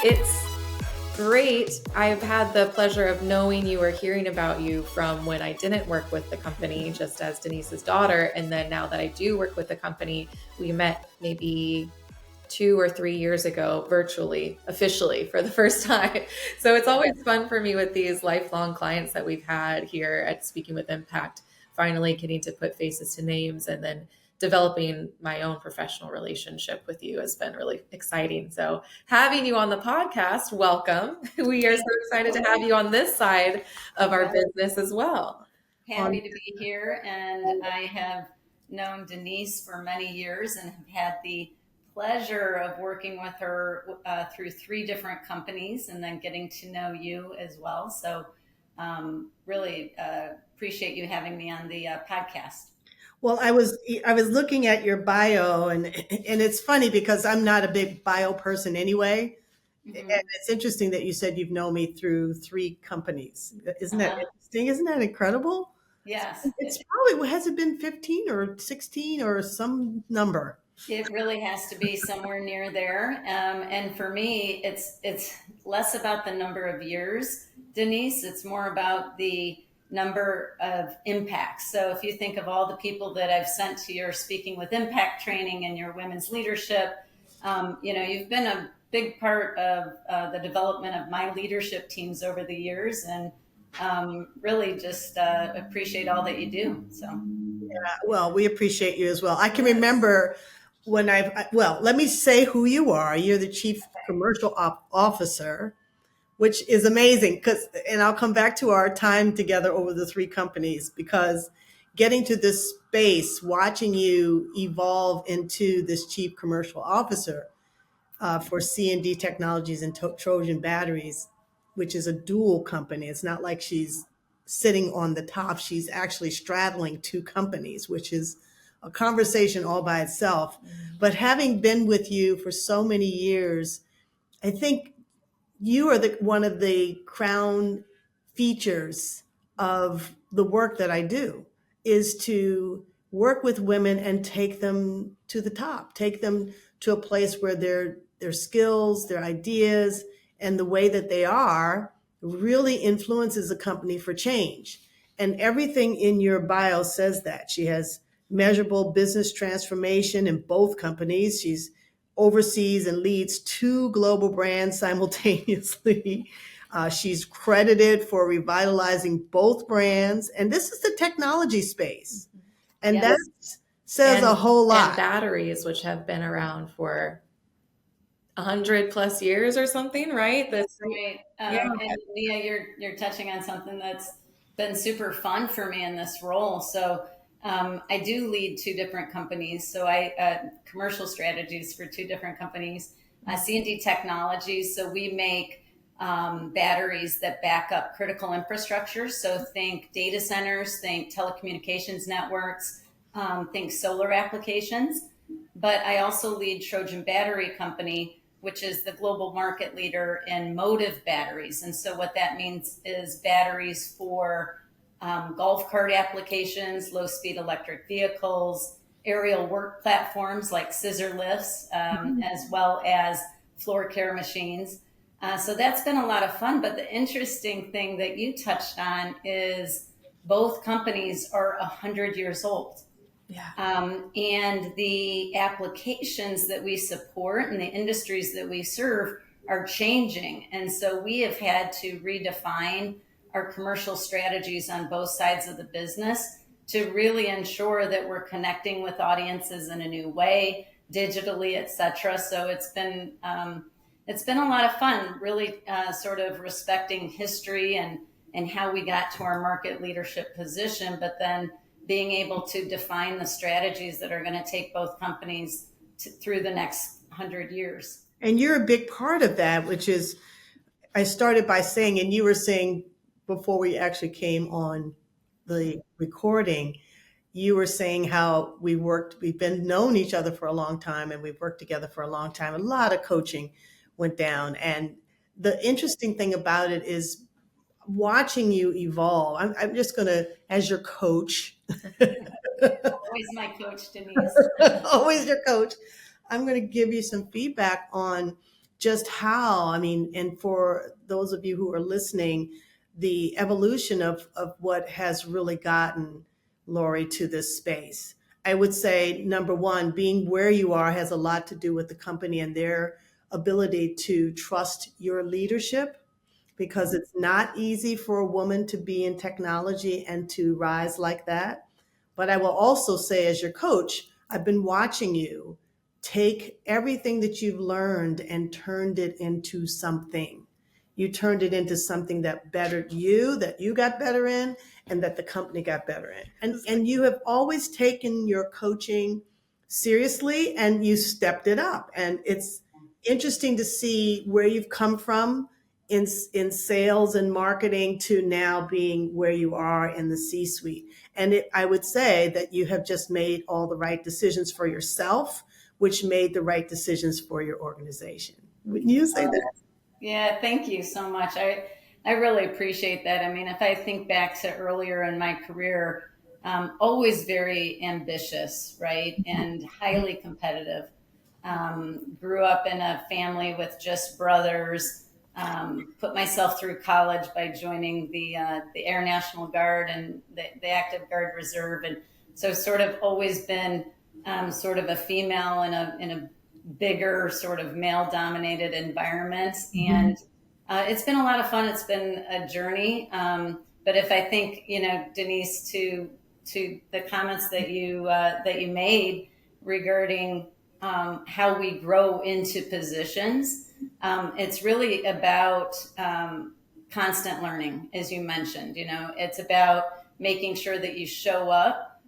It's great. I've had the pleasure of knowing you or hearing about you from when I didn't work with the company, just as Denise's daughter. And then now that I do work with the company, we met maybe 2 or 3 years ago, virtually, officially for the first time. So it's always fun for me with these lifelong clients that we've had here at Speaking with Impact, finally getting to put faces to names, and then developing my own professional relationship with you has been really exciting. So having you on the podcast, welcome. We are so excited to have you on this side of our business as well. Happy to be here. And I have known Denise for many years and have had the pleasure of working with her through 3 different companies and then getting to know you as well. So really appreciate you having me on the podcast. Well, I was looking at your bio, and it's funny because I'm not a big bio person anyway. Mhm. And it's interesting that you said you've known me through 3 companies. Isn't that interesting? Isn't that incredible? Yes. It's probably, has it been 15 or 16 or some number? It really has to be somewhere near there. And for me, it's less about the number of years, Denise. It's more about the number of impacts. So if you think of all the people that I've sent to your Speaking with Impact training and your women's leadership, you've been a big part of the development of my leadership teams over the years, and really just appreciate all that you do. So, yeah, well, we appreciate you as well. I can remember when let me say who you are. You're the Chief Commercial Officer, which is amazing and I'll come back to our time together over the 3 companies, because getting to this space, watching you evolve into this Chief Commercial Officer for C&D Technologies and Trojan Batteries, which is a dual company. It's not like she's sitting on the top. She's actually straddling 2 companies, which is a conversation all by itself. But having been with you for so many years, I think you are one of the crown features of the work that I do, is to work with women and take them to the top, take them to a place where their skills, their ideas, and the way that they are really influences a company for change. And everything in your bio says that. She has measurable business transformation in both companies. She's oversees and leads 2 global brands simultaneously. She's credited for revitalizing both brands. And this is the technology space. And Yes. that says a whole lot. And batteries, which have been around for 100+ years or something, right? That's right. And Nia, you're touching on something that's been super fun for me in this role. So I do lead 2 different companies. So I commercial strategies for 2 different companies. C&D Technologies. So we make batteries that back up critical infrastructure. So think data centers, think telecommunications networks, think solar applications. But I also lead Trojan Battery Company, which is the global market leader in motive batteries. And so what that means is batteries for golf cart applications, low-speed electric vehicles, aerial work platforms like scissor lifts, as well as floor care machines. So that's been a lot of fun. But the interesting thing that you touched on is both companies are 100 years old. Yeah. And the applications that we support and the industries that we serve are changing. And so we have had to redefine our commercial strategies on both sides of the business to really ensure that we're connecting with audiences in a new way, digitally, et cetera. So it's been a lot of fun, really sort of respecting history and how we got to our market leadership position, but then being able to define the strategies that are going to take both companies through the next 100 years. And you're a big part of that, which is, I started by saying, and you were saying before we actually came on the recording, you were saying how we've been known each other for a long time, and we've worked together for a long time. A lot of coaching went down. And the interesting thing about it is watching you evolve. I'm just going to, as your coach. Always my coach, Denise. Always your coach. I'm going to give you some feedback on just how, I mean, and for those of you who are listening, the evolution of what has really gotten Laurie to this space. I would say, number one, being where you are has a lot to do with the company and their ability to trust your leadership, because it's not easy for a woman to be in technology and to rise like that. But I will also say, as your coach, I've been watching you take everything that you've learned and turned it into something. You turned it into something that bettered you, that you got better in, and that the company got better in. And you have always taken your coaching seriously and you stepped it up. And it's interesting to see where you've come from in sales and marketing to now being where you are in the C-suite. And I would say that you have just made all the right decisions for yourself, which made the right decisions for your organization. Wouldn't you say that? Yeah, thank you so much. I really appreciate that. I mean, if I think back to earlier in my career, always very ambitious, right? And highly competitive. Grew up in a family with just brothers. Put myself through college by joining the Air National Guard and the Active Guard Reserve, and so sort of always been sort of a female in a bigger sort of male-dominated environment, and it's been a lot of fun. It's been a journey, but if I think, Denise, to the comments that you made regarding how we grow into positions. It's really about constant learning, as you mentioned. It's about making sure that you show up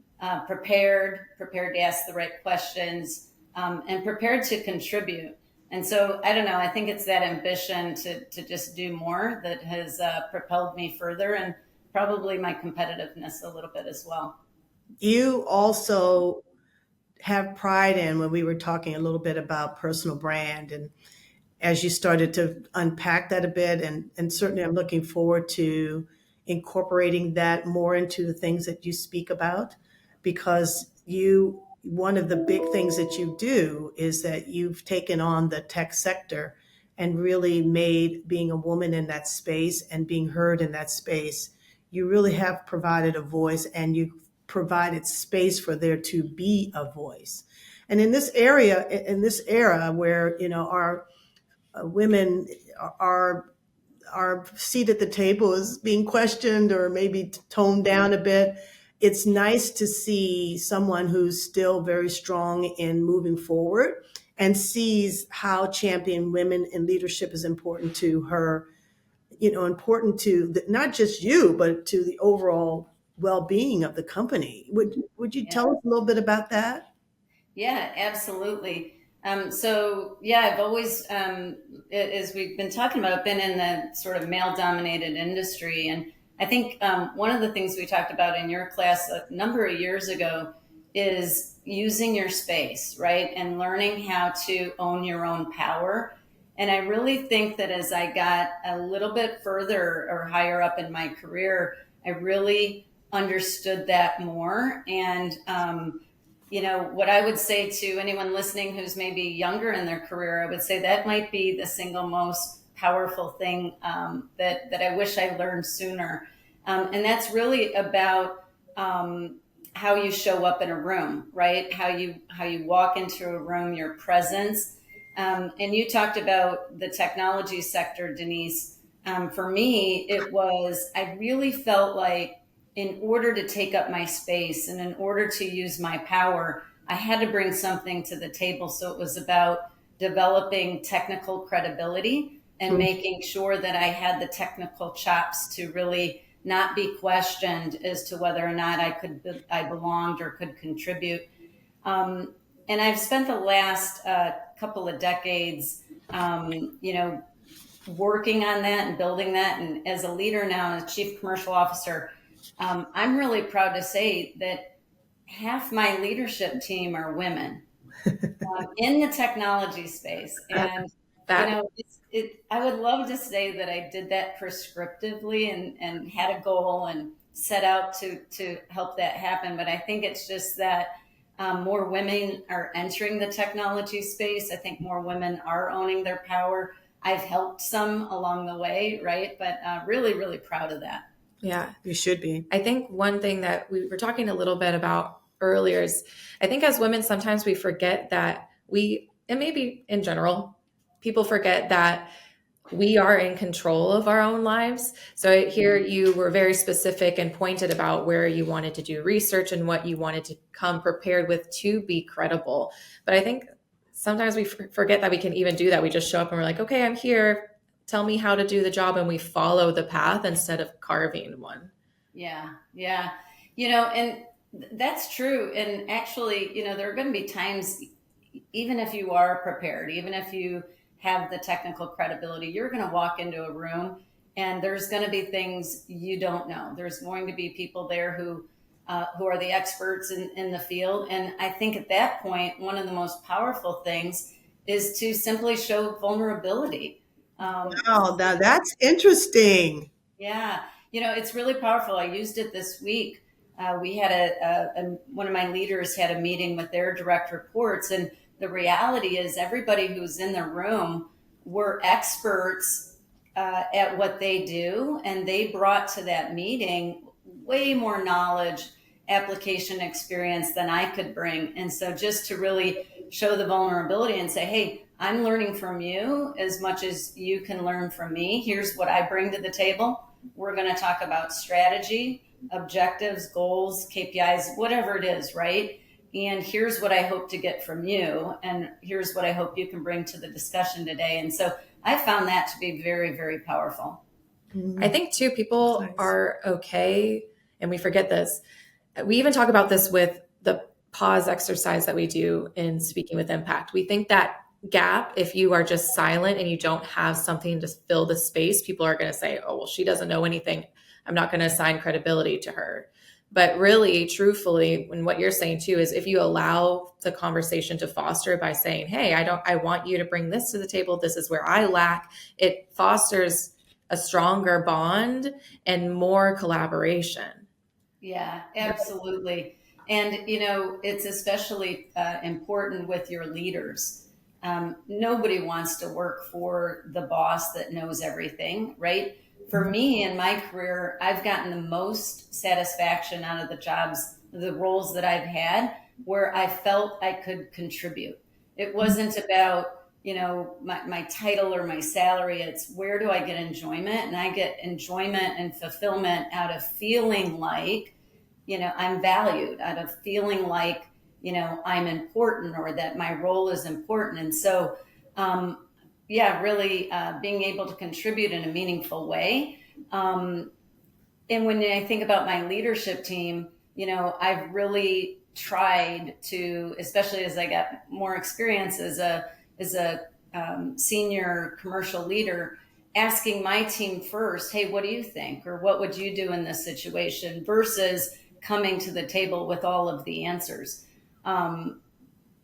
prepared to ask the right questions, and prepared to contribute. And so, I don't know, I think it's that ambition to just do more that has propelled me further, and probably my competitiveness a little bit as well. You also have pride in, when we were talking a little bit about personal brand, and as you started to unpack that a bit, and certainly I'm looking forward to incorporating that more into the things that you speak about, because one of the big things that you do is that you've taken on the tech sector and really made being a woman in that space and being heard in that space. You really have provided a voice, and you provided space for there to be a voice. And in this era where, our women are our seat at the table is being questioned or maybe toned down a bit, it's nice to see someone who's still very strong in moving forward and sees how championing women in leadership is important to her, important to not just you, but to the overall well-being of the company. Would you tell us a little bit about that? Yeah, absolutely. So yeah, I've always, as we've been talking about, been in the sort of male-dominated industry, and I think one of the things we talked about in your class a number of years ago is using your space, right, and learning how to own your own power. And I really think that as I got a little bit further or higher up in my career, I really understood that more. And what I would say to anyone listening who's maybe younger in their career, I would say that might be the single most powerful thing that I wish I learned sooner. And that's really about how you show up in a room, right? How you walk into a room, your presence. And you talked about the technology sector, Denise. For me, I really felt like, in order to take up my space and in order to use my power, I had to bring something to the table. So it was about developing technical credibility and making sure that I had the technical chops to really not be questioned as to whether or not I belonged or could contribute. And I've spent the last couple of decades, working on that and building that. And as a leader now, as chief commercial officer, I'm really proud to say that half my leadership team are women in the technology space. And, I would love to say that I did that prescriptively and had a goal and set out to help that happen. But I think it's just that More women are entering the technology space. I think more women are owning their power. I've helped some along the way, right? But really, really proud of that. Yeah. You should be. I think one thing that we were talking a little bit about earlier is I think as women, sometimes we forget that and maybe in general, people forget that we are in control of our own lives. So here you were very specific and pointed about where you wanted to do research and what you wanted to come prepared with to be credible. But I think sometimes we forget that we can even do that. We just show up and we're like, okay, I'm here. Tell me how to do the job. And we follow the path instead of carving one. Yeah. Yeah. And that's true. And actually, there are going to be times, even if you are prepared, even if you have the technical credibility, you're going to walk into a room and there's going to be things you don't know. There's going to be people there who are the experts in the field. And I think at that point, one of the most powerful things is to simply show vulnerability. Wow, now that's interesting. Yeah, it's really powerful. I used it this week. We had one of my leaders had a meeting with their direct reports, and the reality is everybody who's in the room were experts at what they do, and they brought to that meeting way more knowledge, application experience than I could bring. And so just to really show the vulnerability and say, hey, I'm learning from you as much as you can learn from me. Here's what I bring to the table. We're going to talk about strategy, objectives, goals, KPIs, whatever it is, right? And here's what I hope to get from you. And here's what I hope you can bring to the discussion today. And so I found that to be very, very powerful. I think too, people are okay, and we forget this. We even talk about this with the pause exercise that we do in Speaking with Impact. We think that gap, if you are just silent and you don't have something to fill the space, people are going to say, oh, well, she doesn't know anything. I'm not going to assign credibility to her. But really, truthfully, and what you're saying too, is if you allow the conversation to foster by saying, hey, I want you to bring this to the table. This is where I lack. It fosters a stronger bond and more collaboration. Yeah, absolutely. And, it's especially important with your leaders. Nobody wants to work for the boss that knows everything, right? For me in my career, I've gotten the most satisfaction out of the roles that I've had where I felt I could contribute. It wasn't about, my title or my salary. It's where do I get enjoyment? And I get enjoyment and fulfillment out of feeling like, I'm valued, out of feeling like, I'm important or that my role is important. And so, really being able to contribute in a meaningful way. And when I think about my leadership team, I've really tried to, especially as I got more experience as a senior commercial leader, asking my team first, hey, what do you think? Or what would you do in this situation? Versus coming to the table with all of the answers. I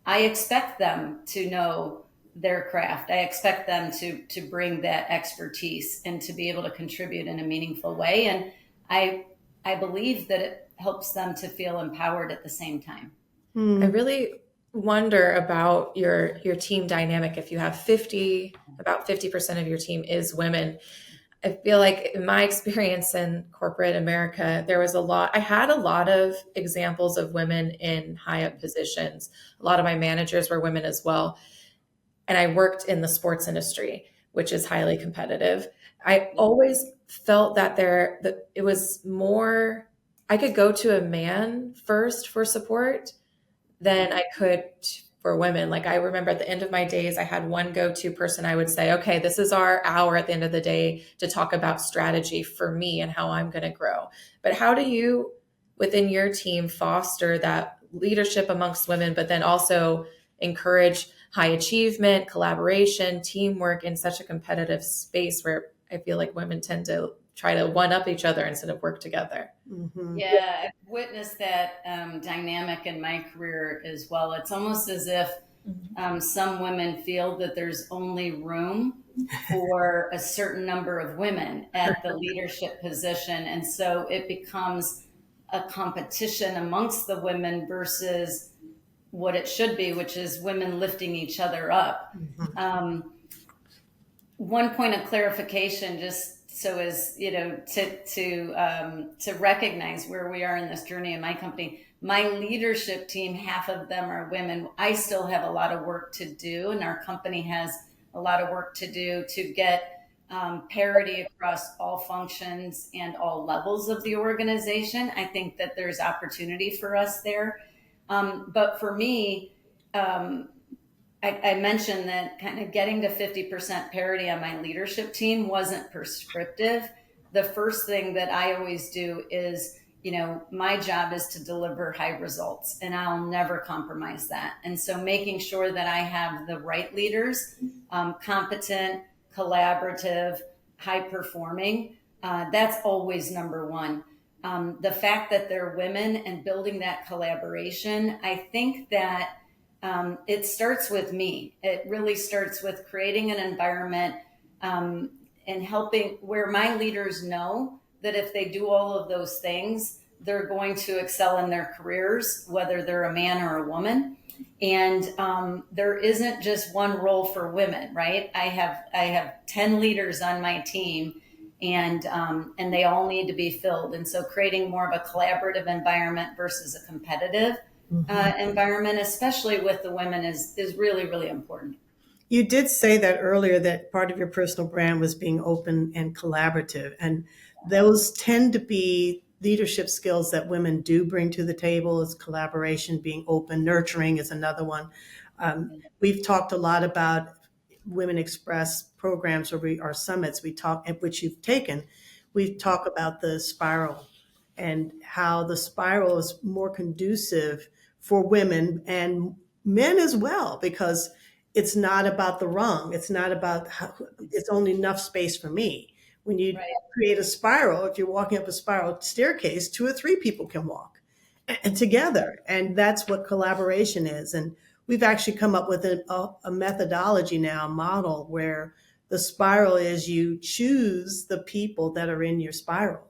expect them to know their craft. I expect them to bring that expertise and to be able to contribute in a meaningful way. And I believe that it helps them to feel empowered at the same time. I really wonder about your team dynamic. If you have about 50% of your team is women, I feel like in my experience in corporate America, I had a lot of examples of women in high up positions. A lot of my managers were women as well. And I worked in the sports industry, which is highly competitive. I always felt that it was more, I could go to a man first for support than I could for women. Like I remember at the end of my days, I had one go-to person. I would say, okay, this is our hour at the end of the day to talk about strategy for me and how I'm going to grow. But how do you, within your team, foster that leadership amongst women, but then also encourage high achievement, collaboration, teamwork in such a competitive space where I feel like women tend to try to one up each other instead of work together? Mm-hmm. Yeah, I've witnessed that dynamic in my career as well. It's almost as if some women feel that there's only room for a certain number of women at the leadership position. And so it becomes a competition amongst the women versus what it should be, which is women lifting each other up. One point of clarification, just so as you know, to recognize where we are in this journey in my company. My leadership team, half of them are women. I still have a lot of work to do, and our company has a lot of work to do to get parity across all functions and all levels of the organization. I think that there's opportunity for us there. But for me, I mentioned that kind of getting to 50% parity on my leadership team wasn't prescriptive. The first thing that I always do is, my job is to deliver high results, and I'll never compromise that. And so making sure that I have the right leaders, competent, collaborative, high performing, that's always number one. The fact that they're women and building that collaboration, I think that it starts with me. It really starts with creating an environment and helping where my leaders know that if they do all of those things, they're going to excel in their careers, whether they're a man or a woman. And there isn't just one role for women, right? I have 10 leaders on my team, and they all need to be filled. And so creating more of a collaborative environment versus a competitive environment, especially with the women, is really, really important. You did say that earlier, that part of your personal brand was being open and collaborative. And those tend to be leadership skills that women do bring to the table. Is collaboration, being open, nurturing is another one. We've talked a lot about Women Express programs or our summits we talk, which you've taken. We talk about the spiral and how the spiral is more conducive for women and men as well, because it's not about the rung. It's not about it's only enough space for me. When you create a spiral, if you're walking up a spiral staircase, 2 or 3 people can walk and together. And that's what collaboration is. And we've actually come up with a methodology now, a model where the spiral is you choose the people that are in your spiral.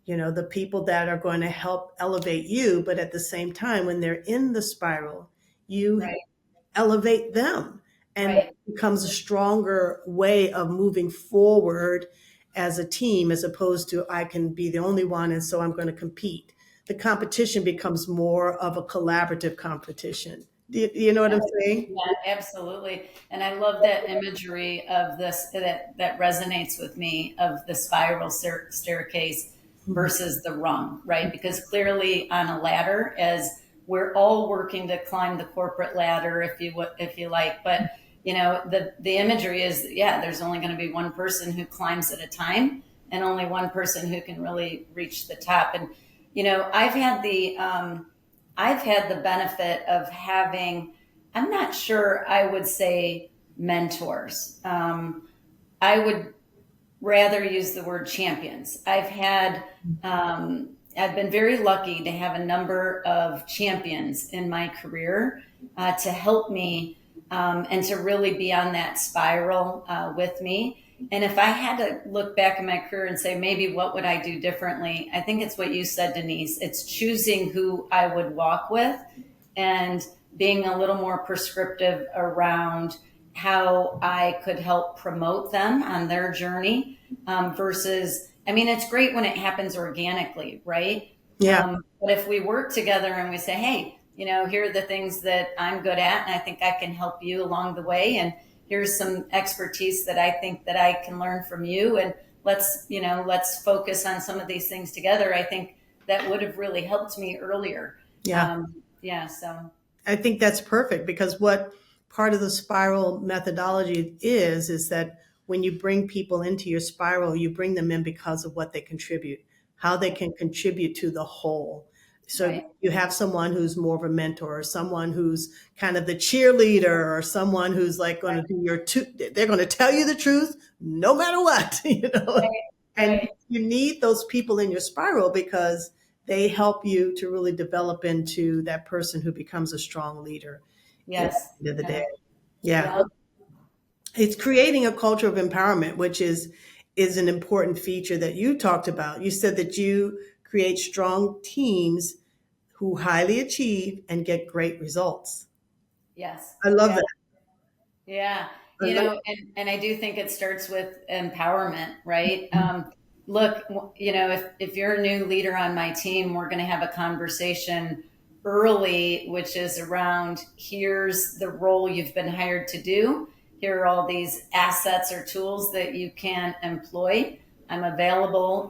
The people that are going to help elevate you, but at the same time, when they're in the spiral, you elevate them. And it becomes a stronger way of moving forward as a team, as opposed to I can be the only one, and so I'm going to compete. The competition becomes more of a collaborative competition. Do you know what I'm saying? Yeah, absolutely. And I love that imagery of this that resonates with me, of the spiral staircase versus the rung, right? Because clearly on a ladder, as we're all working to climb the corporate ladder, if you like, but the imagery is, there's only going to be one person who climbs at a time, and only one person who can really reach the top. And I've had the benefit of having, I'm not sure I would say mentors. I would rather use the word champions. I've been very lucky to have a number of champions in my career to help me and to really be on that spiral with me. And if I had to look back in my career and say, maybe what would I do differently? I think it's what you said, Denise. It's choosing who I would walk with and being a little more prescriptive around how I could help promote them on their journey versus, it's great when it happens organically, right? Yeah. But if we work together and we say, hey, here are the things that I'm good at, and I think I can help you along the way. And here's some expertise that I think that I can learn from you. And let's focus on some of these things together. I think that would have really helped me earlier. Yeah. So I think that's perfect, because what part of the spiral methodology is that when you bring people into your spiral, you bring them in because of what they contribute, how they can contribute to the whole. So you have someone who's more of a mentor, or someone who's kind of the cheerleader, or someone who's like going to be they're going to tell you the truth no matter what, And you need those people in your spiral because they help you to really develop into that person who becomes a strong leader. Yes. At the end of the day. Yeah. It's creating a culture of empowerment, which is an important feature that you talked about. You said that you create strong teams who highly achieve and get great results. Yes. I love Yeah. that. Yeah. I love And I do think it starts with empowerment, right? Look, if you're a new leader on my team, we're going to have a conversation early, which is around here's the role you've been hired to do. Here are all these assets or tools that you can employ. I'm available,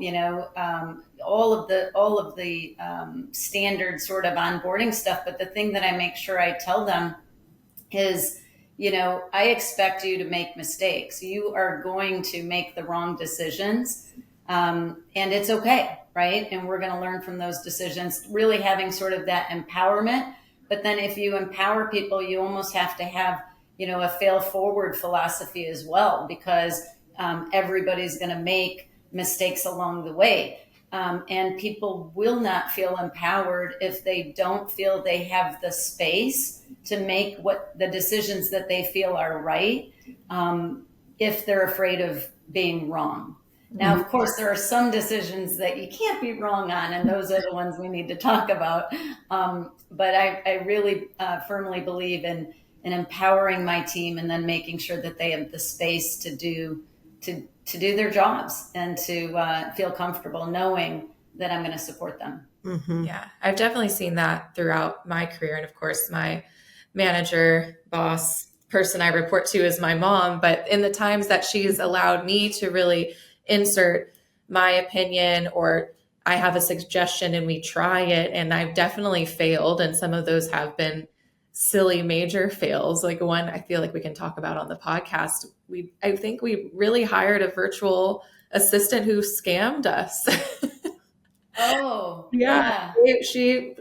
all of the standard sort of onboarding stuff. But the thing that I make sure I tell them is, I expect you to make mistakes. You are going to make the wrong decisions. And it's okay, right? And we're going to learn from those decisions, really having sort of that empowerment. But then if you empower people, you almost have to have, a fail forward philosophy as well, because everybody's going to make mistakes along the way. And people will not feel empowered if they don't feel they have the space to make what the decisions that they feel are right, if they're afraid of being wrong. Now, of course, there are some decisions that you can't be wrong on, and those are the ones we need to talk about. But I really firmly believe in empowering my team, and then making sure that they have the space to do their jobs, and to feel comfortable knowing that I'm going to support them. Mm-hmm. Yeah, I've definitely seen that throughout my career. And of course, my manager, boss, person I report to is my mom. But in the times that she's allowed me to really insert my opinion, or I have a suggestion and we try it, and I've definitely failed. And some of those have been silly major fails. Like one I feel like we can talk about on the podcast. I think we really hired a virtual assistant who scammed us. Oh, Yeah. She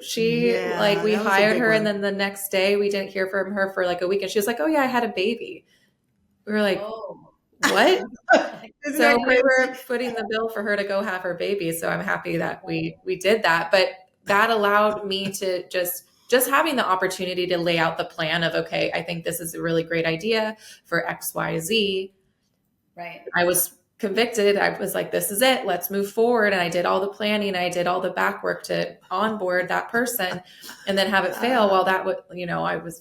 Yeah, like, we that was a hired big her, one. and then the next day we didn't hear from her for like a week, and she was like, "Oh yeah, I had a baby." We were like, Oh. "What?" Isn't So that we crazy? were footing the bill for her to go have her baby. So I'm happy that we did that. But that allowed me to just having the opportunity to lay out the plan of, okay, I think this is a really great idea for XYZ. Right. I was convicted. I was like, this is it. Let's move forward. And I did all the planning. I did all the back work to onboard that person, and then have it fail. Well, that would,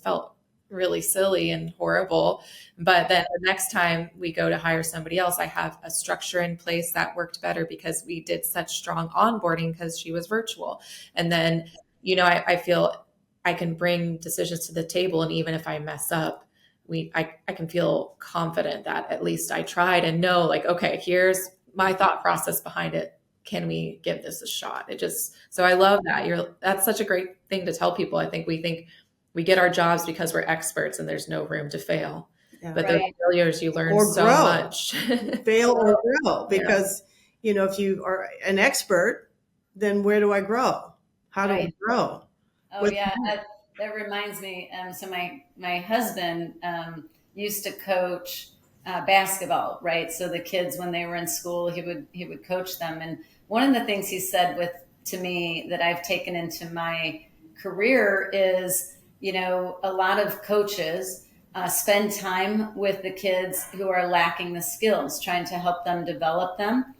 felt really silly and horrible. But then the next time we go to hire somebody else, I have a structure in place that worked better because we did such strong onboarding because she was virtual. And then, I feel I can bring decisions to the table. And even if I mess up, I can feel confident that at least I tried, and know, like, okay, here's my thought process behind it. Can we give this a shot? So I love that. That's such a great thing to tell people. I think we get our jobs because we're experts and there's no room to fail. Yeah. But Right. those failures, you learn Or so grow. much. Fail or grow, because if you are an expert, then where do I grow? How do I Right. grow? Oh, With- yeah. That reminds me. So my husband used to coach basketball, right? So the kids, when they were in school, he would coach them. And one of the things he said to me that I've taken into my career is, a lot of coaches spend time with the kids who are lacking the skills, trying to help them develop them.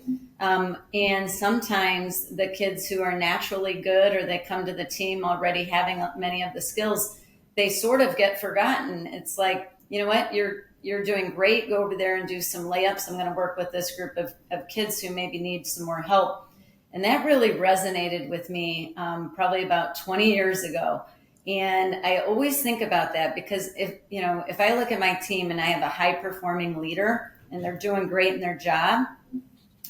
And sometimes the kids who are naturally good, or they come to the team already having many of the skills, they sort of get forgotten. It's like, you know what, you're doing great. Go over there and do some layups. I'm going to work with this group of kids who maybe need some more help. And that really resonated with me probably about 20 years ago. And I always think about that, because if I look at my team and I have a high performing leader and they're doing great in their job,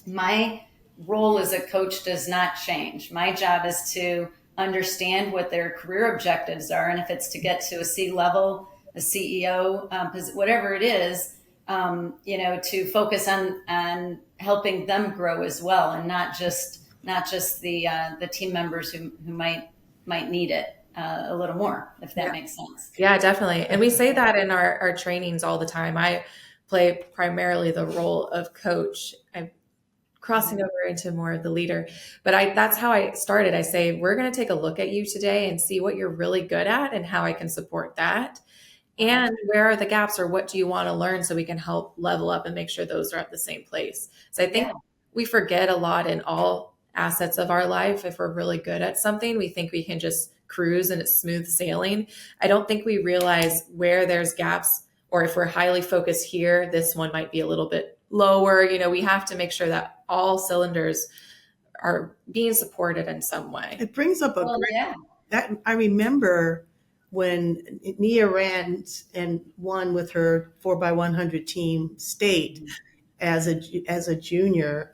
my role as a coach does not change. My job is to understand what their career objectives are. And if it's to get to a C-level, a CEO, whatever it is, to focus on helping them grow as well, and not just the team members who might need it a little more, if that makes sense. Yeah, definitely. And we say that in our trainings all the time. I play primarily the role of coach. I'm crossing over into more of the leader, but that's how I started. I say, we're going to take a look at you today and see what you're really good at and how I can support that. And where are the gaps, or what do you want to learn, so we can help level up and make sure those are at the same place. So I think we forget a lot in all assets of our life. If we're really good at something, we think we can just cruise and it's smooth sailing. I don't think we realize where there's gaps, or if we're highly focused here, this one might be a little bit lower. We have to make sure that all cylinders are being supported in some way. It brings up that I remember when Nia ran and won with her 4x100 team state as a junior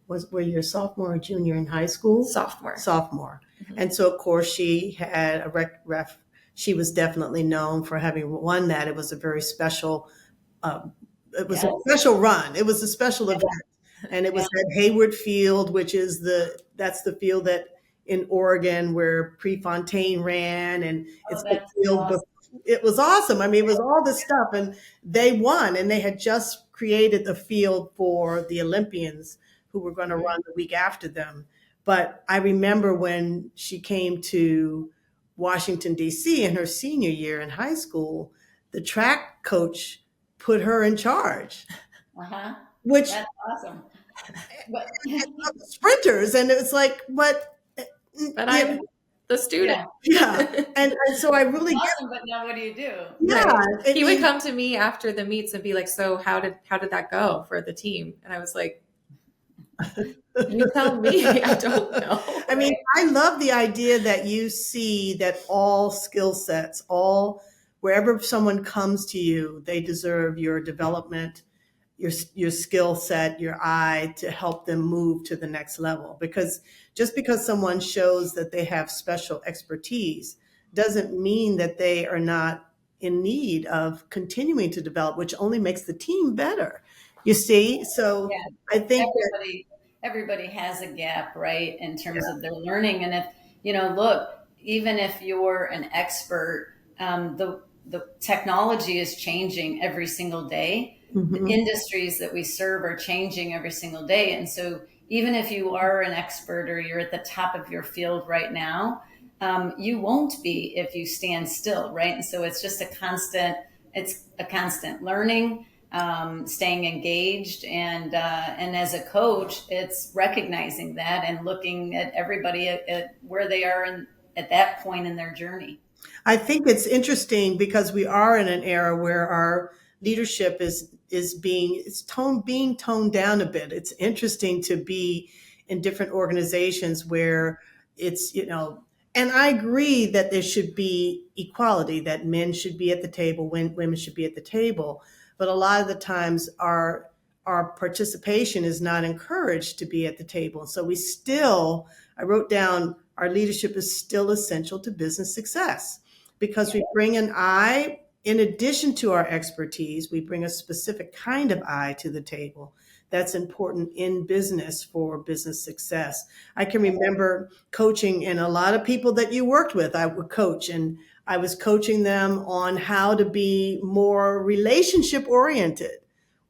were you a sophomore or junior in high school? Sophomore. Mm-hmm. And so of course she had she was definitely known for having won that. It was a very special a special run. It was a special event. And it was at Hayward Field, which is that's the field that in Oregon where Prefontaine ran, and it's the field. Awesome. It was awesome. I mean, it was all this stuff, and they won, and they had just created the field for the Olympians who were going to run the week after them. But I remember when she came to Washington, D.C. in her senior year in high school, the track coach put her in charge. Which that's awesome. But sprinters, and it was like, but I'm the student. Yeah. And so I really awesome, but now what do you do? Yeah. Right. He would come to me after the meets and be like, so how did that go for the team? And I was like, you tell me. I don't know. I mean, I love the idea that you see that all skill sets, wherever someone comes to you, they deserve your development, your skill set, your eye to help them move to the next level. Because just because someone shows that they have special expertise doesn't mean that they are not in need of continuing to develop, which only makes the team better. You see? So I think everybody has a gap, right, in terms of their learning. And if, look, even if you're an expert, the technology is changing every single day. Mm-hmm. The industries that we serve are changing every single day. And so even if you are an expert or you're at the top of your field right now, you won't be if you stand still, right? And so it's just a constant learning, staying engaged. And as a coach, it's recognizing that and looking at everybody at where they are at that point in their journey. I think it's interesting because we are in an era where our leadership is being toned down a bit. It's interesting to be in different organizations where it's, and I agree that there should be equality, that men should be at the table, women should be at the table. But a lot of the times our participation is not encouraged to be at the table. So I wrote down, our leadership is still essential to business success because we bring an eye. In addition to our expertise, we bring a specific kind of eye to the table that's important in business for business success. I can remember coaching, and a lot of people that you worked with, I would coach, and I was coaching them on how to be more relationship oriented,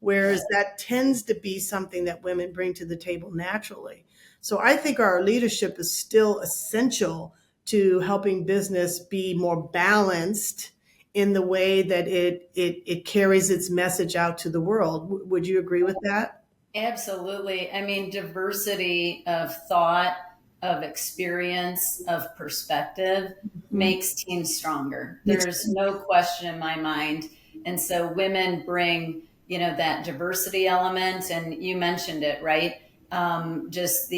whereas that tends to be something that women bring to the table naturally. So I think our leadership is still essential to helping business be more balanced in the way that it carries its message out to the world. Would you agree with that? Absolutely. I mean, diversity of thought, of experience, of perspective makes teams stronger. There's no question in my mind. And so women bring, that diversity element, and you mentioned it, right? Just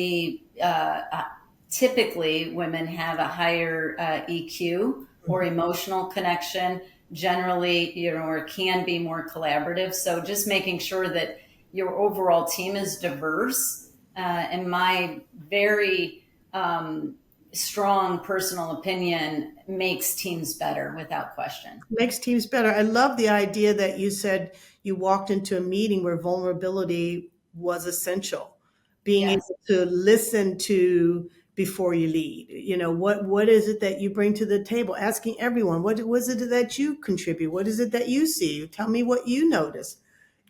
typically women have a higher EQ or emotional connection, generally, or can be more collaborative. So just making sure that your overall team is diverse, in my very strong personal opinion, makes teams better without question. Makes teams better. I love the idea that you said you walked into a meeting where vulnerability was essential. Being able to listen to before you lead. What is it that you bring to the table? Asking everyone, what was it that you contribute? What is it that you see? Tell me what you notice.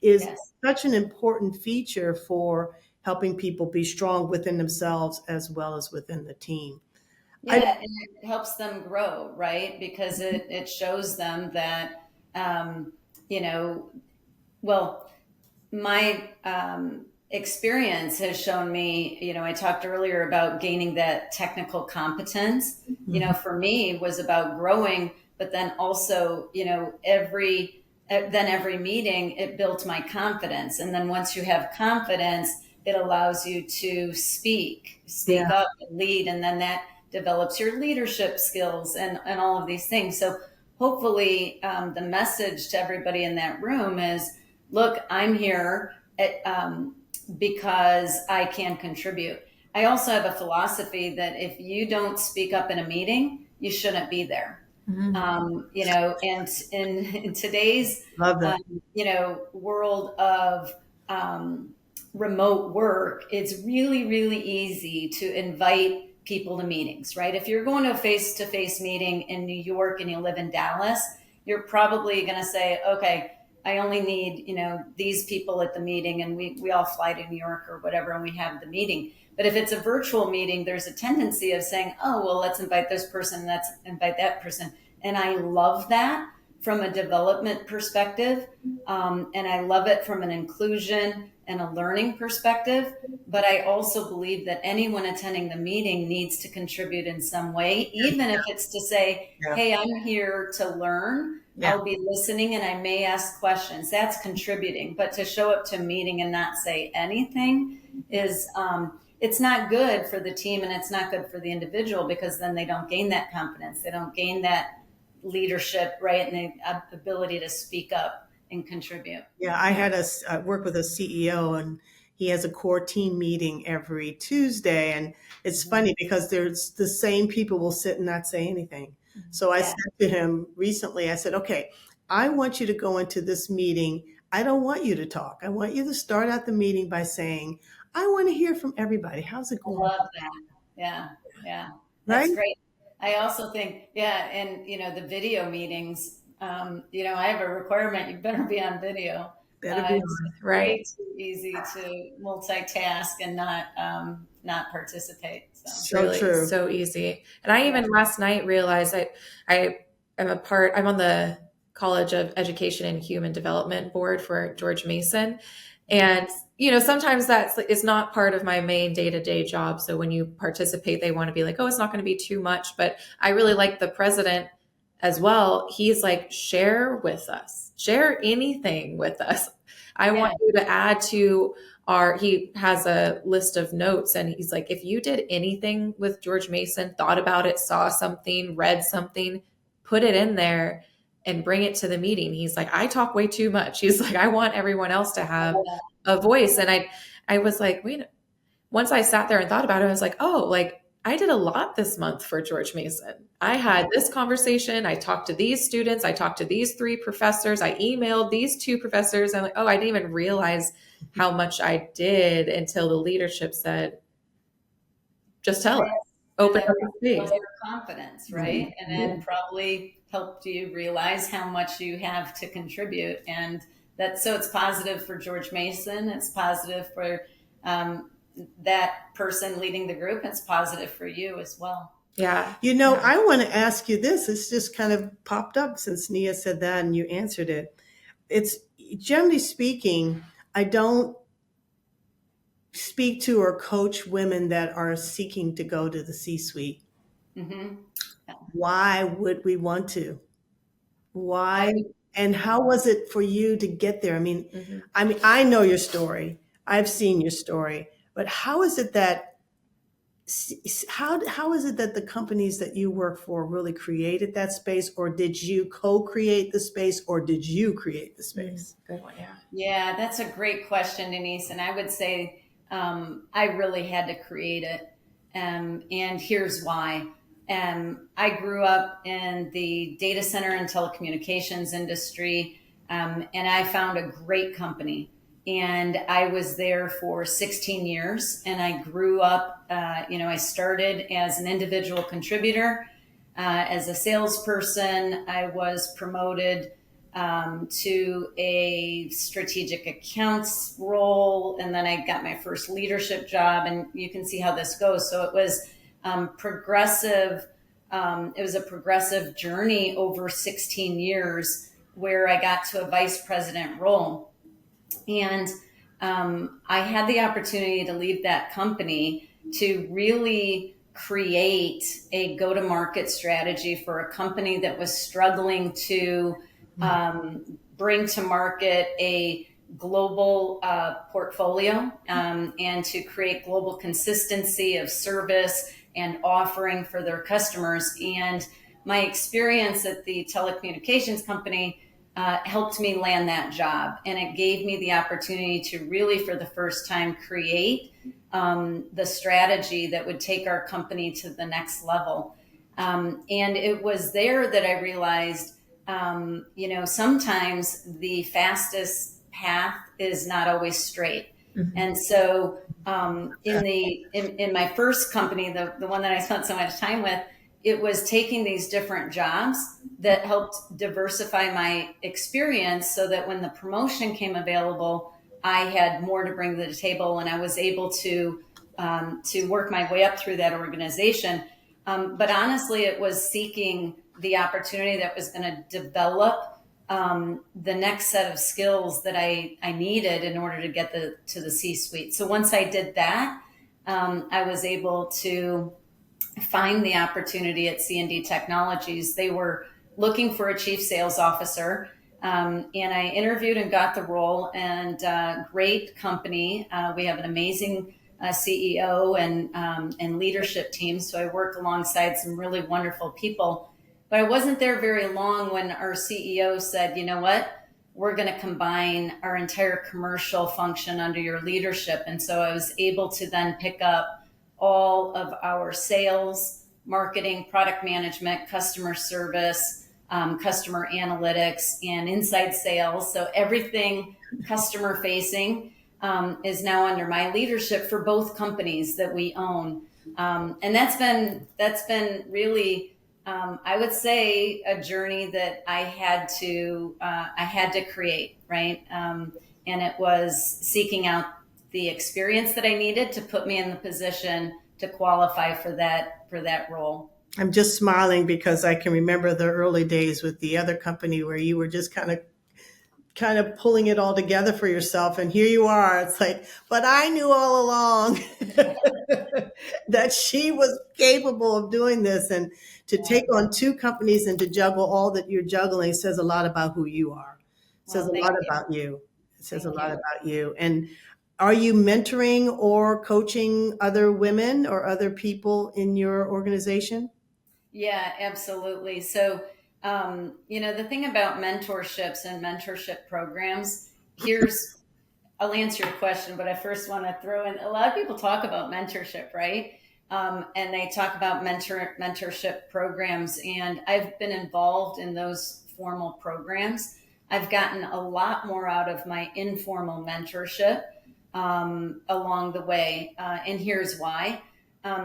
Is such an important feature for helping people be strong within themselves as well as within the team. And it helps them grow, right? Because it shows them that, my experience has shown me, I talked earlier about gaining that technical competence, for me was about growing, but then also, every meeting, it built my confidence. And then once you have confidence, it allows you to speak up and lead. And then that develops your leadership skills and all of these things. So hopefully the message to everybody in that room is, look, I'm here because I can contribute. I also have a philosophy that if you don't speak up in a meeting, you shouldn't be there. Mm-hmm. And in today's, world of remote work, it's really, really easy to invite people to meetings, right? If you're going to a face-to-face meeting in New York and you live in Dallas, you're probably going to say, okay, I only need, these people at the meeting, and we all fly to New York or whatever, and we have the meeting. But if it's a virtual meeting, there's a tendency of saying, oh, well, let's invite this person, let's invite that person. And I love that from a development perspective. And I love it from an inclusion and a learning perspective. But I also believe that anyone attending the meeting needs to contribute in some way, even if it's to say, hey, I'm here to learn. I'll be listening and I may ask questions. That's contributing. But to show up to a meeting and not say anything is, it's not good for the team, and it's not good for the individual, because then they don't gain that confidence. They don't gain that leadership, right? And the ability to speak up and contribute. Yeah, I work with a CEO, and he has a core team meeting every Tuesday. And it's funny because there's the same people will sit and not say anything. So I said to him recently, I said, okay, I want you to go into this meeting. I don't want you to talk. I want you to start out the meeting by saying, I want to hear from everybody. How's it going? I love that. Yeah. That's Right? great. I also think, and the video meetings, I have a requirement. You better be on video. It's Right. way too easy to multitask and not participate. So really true. So easy. And I even last night realized I'm on the College of Education and Human Development board for George Mason. And, sometimes it's not part of my main day-to-day job. So when you participate, they want to be like, oh, it's not going to be too much. But I really like the president as well. He's like, share with us, share anything with us. I want you to add to he has a list of notes, and he's like, if you did anything with George Mason, thought about it, saw something, read something, put it in there and bring it to the meeting. He's like, I talk way too much. He's like, I want everyone else to have a voice. And I was like, wait, once I sat there and thought about it, I was like, oh, like I did a lot this month for George Mason. I had this conversation. I talked to these students. I talked to these 3 professors. I emailed these 2 professors. I'm like, oh, I didn't even realize how much I did until the leadership said, just tell us, open up the space. Your confidence, right? And then probably helped you realize how much you have to contribute. And so it's positive for George Mason. It's positive for that person leading the group. It's positive for you as well. Yeah. I want to ask you this. It's just kind of popped up since Nia said that and you answered it. It's generally speaking, I don't speak to or coach women that are seeking to go to the C-suite. Mm-hmm. Why would we want to? Why? And how was it for you to get there? I mean, I know your story. I've seen your story. But how is it that the companies that you work for really created that space, or did you co-create the space, or did you create the space? Good one, yeah. Yeah, that's a great question, Denise. And I would say I really had to create it. And here's why. I grew up in the data center and telecommunications industry, and I found a great company. And I was there for 16 years, and I grew up, I started as an individual contributor. As a salesperson, I was promoted to a strategic accounts role, and then I got my first leadership job, and you can see how this goes. So it was progressive. It was a progressive journey over 16 years where I got to a vice president role. And I had the opportunity to leave that company to really create a go-to-market strategy for a company that was struggling to bring to market a global portfolio and to create global consistency of service and offering for their customers. And my experience at the telecommunications company helped me land that job. And it gave me the opportunity to really, for the first time, create the strategy that would take our company to the next level. And it was there that I realized, sometimes the fastest path is not always straight. Mm-hmm. And so in my first company, the one that I spent so much time with, it was taking these different jobs that helped diversify my experience so that when the promotion came available, I had more to bring to the table, and I was able to work my way up through that organization. But honestly, it was seeking the opportunity that was going to develop the next set of skills that I needed in order to get to the C-suite. So once I did that, I was able to find the opportunity at C&D Technologies. They were looking for a chief sales officer, and I interviewed and got the role. And great company. We have an amazing CEO and leadership team. So I work alongside some really wonderful people. But I wasn't there very long when our CEO said, you know what? We're going to combine our entire commercial function under your leadership. And so I was able to then pick up all of our sales, marketing, product management, customer service, customer analytics, and inside sales. So everything customer facing is now under my leadership for both companies that we own. And that's been really, I would say, a journey that I had to create, right? And it was seeking out the experience that I needed to put me in the position to qualify for that role. I'm just smiling because I can remember the early days with the other company where you were just kind of pulling it all together for yourself. And here you are. It's like, but I knew all along that she was capable of doing this. And to take on two companies and to juggle all that you're juggling says a lot about who you are. It says a lot about you. It says a lot about you. And are you mentoring or coaching other women or other people in your organization? Yeah, absolutely. So, the thing about mentorships and mentorship programs, I'll answer your question, but I first want to throw in, a lot of people talk about mentorship, right? And they talk about mentorship programs, and I've been involved in those formal programs. I've gotten a lot more out of my informal mentorship along the way. And here's why.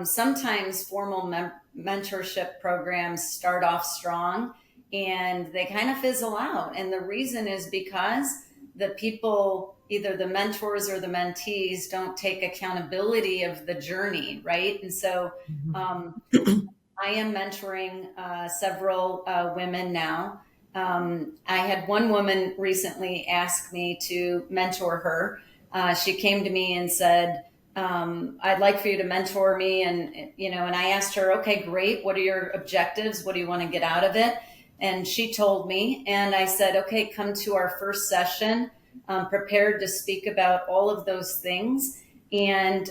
Sometimes formal mentorship programs start off strong and they kind of fizzle out. And the reason is because the people, either the mentors or the mentees, don't take accountability of the journey, right? And so I am mentoring several women now. I had one woman recently ask me to mentor her. She came to me and said, I'd like for you to mentor me. And I asked her, okay, great. What are your objectives? What do you want to get out of it? And she told me, and I said, okay, come to our first session, prepared to speak about all of those things. And,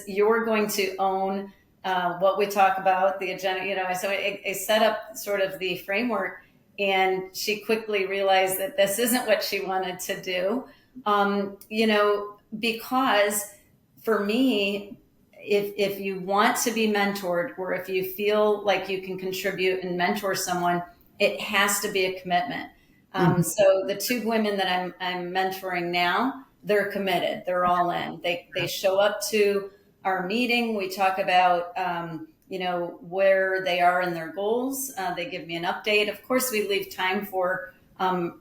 you're going to own what we talk about, the agenda, so I set up sort of the framework, and she quickly realized that this isn't what she wanted to do. Because for me, if you want to be mentored, or if you feel like you can contribute and mentor someone, it has to be a commitment. So the two women that I'm mentoring now, they're committed. They're all in. They show up to our meeting. We talk about, where they are in their goals. They give me an update. Of course, we leave time for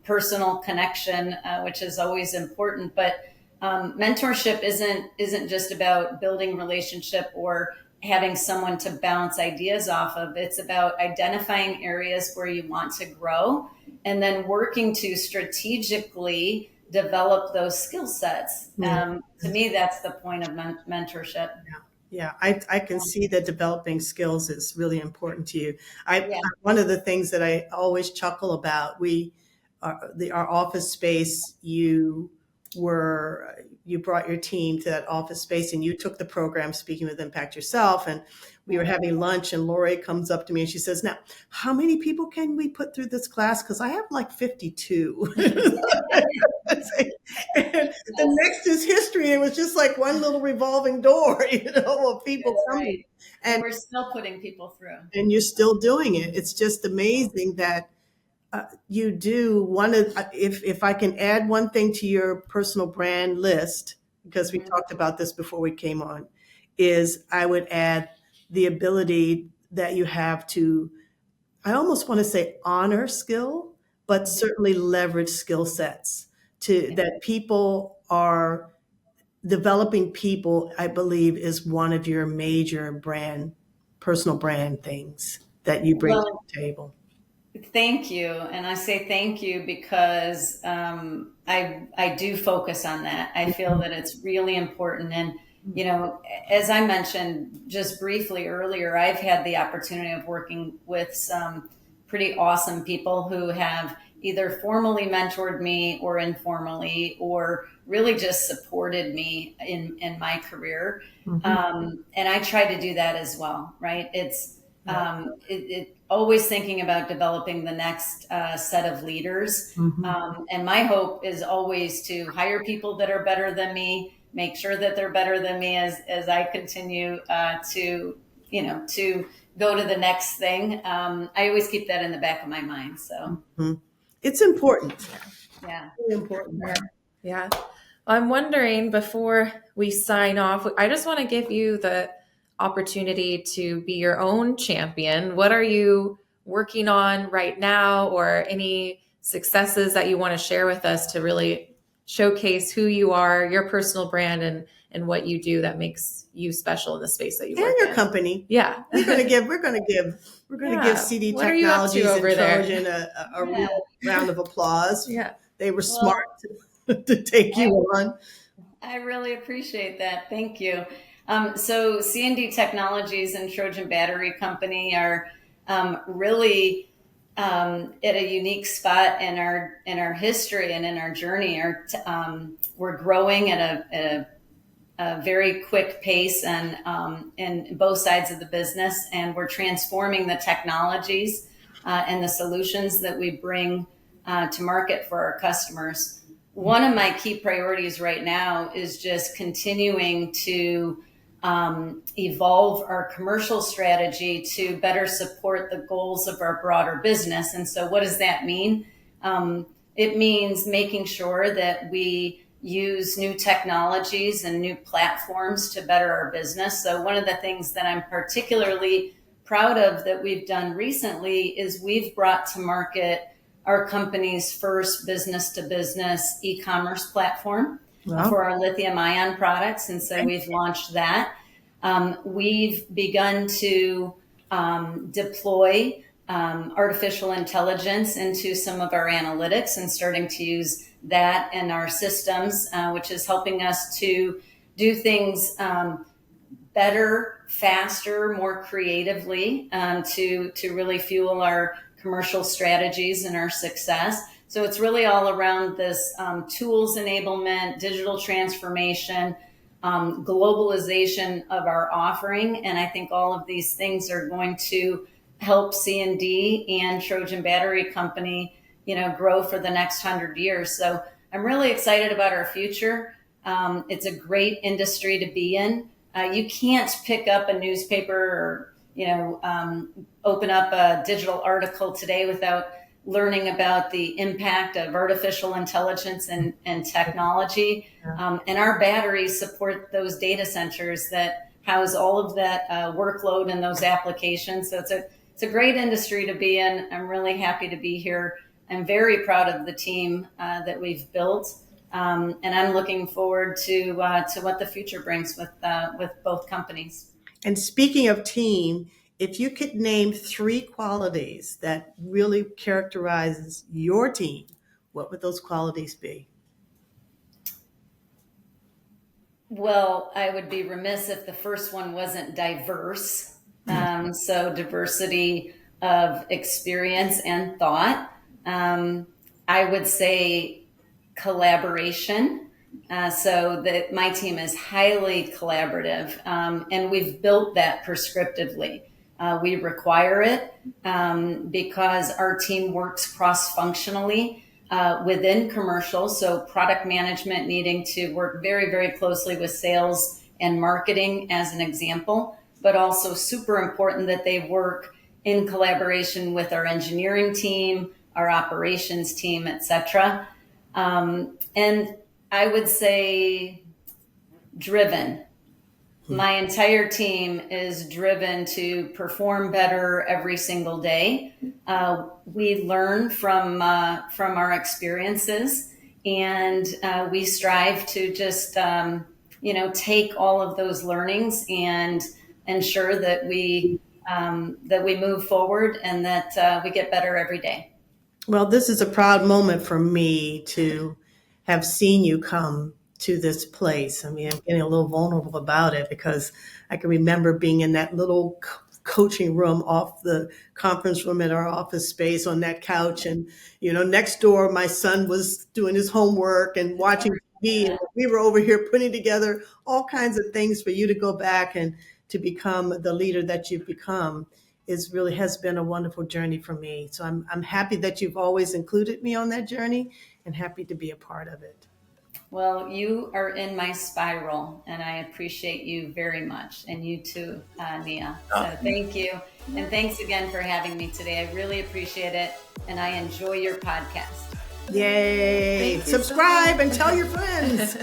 personal connection, which is always important. But mentorship isn't just about building relationship or having someone to bounce ideas off of. It's about identifying areas where you want to grow and then working to strategically develop those skill sets. To me, that's the point of mentorship. Yeah, I can see that developing skills is really important to you. Yeah. One of the things that I always chuckle about, our office space, you brought your team to that office space and you took the program Speaking with Impact yourself. And we were having lunch and Laurie comes up to me and she says, now, how many people can we put through this class? Because I have like 52. And the next is history. It was just like one little revolving door, of people coming. Right. And we're still putting people through. And you're still doing it. It's just amazing that you do one of, if I can add one thing to your personal brand list, because we talked about this before we came on, is I would add the ability that you have to, I almost want to say honor skill, but certainly leverage skill sets that people are developing people, I believe, is one of your major personal brand things that you bring to the table. Thank you. And I say thank you because I do focus on that. I feel that it's really important. And, as I mentioned just briefly earlier, I've had the opportunity of working with some pretty awesome people who have either formally mentored me or informally, or really just supported me in my career. And I try to do that as well, right? It's always thinking about developing the next set of leaders. And my hope is always to hire people that are better than me, make sure that they're better than me as I continue to go to the next thing. I always keep that in the back of my mind. So it's important. Yeah. Really important. Yeah. I'm wondering, before we sign off, I just want to give you the opportunity to be your own champion. What are you working on right now, or any successes that you want to share with us to really showcase who you are, your personal brand, and what you do that makes you special in the space that you work in? And your company. Yeah. We're going to give CD What are you up to Technologies and over there? Trojan a real round of applause. Yeah. They were smart to take you on. I really appreciate that. Thank you. So C&D Technologies and Trojan Battery Company are really at a unique spot in our history and in our journey. We're growing at a very quick pace, and in both sides of the business, and we're transforming the technologies and the solutions that we bring to market for our customers. One of my key priorities right now is just continuing to evolve our commercial strategy to better support the goals of our broader business. And so what does that mean? It means making sure that we use new technologies and new platforms to better our business. So one of the things that I'm particularly proud of that we've done recently is we've brought to market our company's first business-to-business e-commerce platform for our lithium-ion products. And so we've launched that. We've begun to deploy artificial intelligence into some of our analytics and starting to use that in our systems, which is helping us to do things better, faster, more creatively, to really fuel our commercial strategies and our success. So it's really all around this tools enablement, digital transformation, globalization of our offering. And I think all of these things are going to help C&D and Trojan Battery Company, grow for the next 100 years. So I'm really excited about our future. It's a great industry to be in. You can't pick up a newspaper or, open up a digital article today without learning about the impact of artificial intelligence and technology. And our batteries support those data centers that house all of that workload and those applications. So it's a great industry to be in. I'm really happy to be here. I'm very proud of the team that we've built. And I'm looking forward to what the future brings with both companies. And speaking of team, if you could name 3 qualities that really characterizes your team, what would those qualities be? Well, I would be remiss if the first one wasn't diverse. So diversity of experience and thought. I would say collaboration. So that my team is highly collaborative, and we've built that prescriptively. We require it because our team works cross-functionally within commercial. So product management needing to work very, very closely with sales and marketing as an example, but also super important that they work in collaboration with our engineering team, our operations team, et cetera. And I would say driven. My entire team is driven to perform better every single day. We learn from our experiences, and we strive to just take all of those learnings and ensure that we move forward and that we get better every day. Well, this is a proud moment for me to have seen you come to this place. I mean, I'm getting a little vulnerable about it because I can remember being in that little coaching room off the conference room at our office space on that couch. And, next door, my son was doing his homework and watching TV. And we were over here putting together all kinds of things for you to go back and to become the leader that you've become. Has been a wonderful journey for me. So I'm happy that you've always included me on that journey and happy to be a part of it. Well, you are in my spiral, and I appreciate you very much, and you too, Nia. So thank you, and thanks again for having me today. I really appreciate it, and I enjoy your podcast. Yay! Subscribe and tell your friends.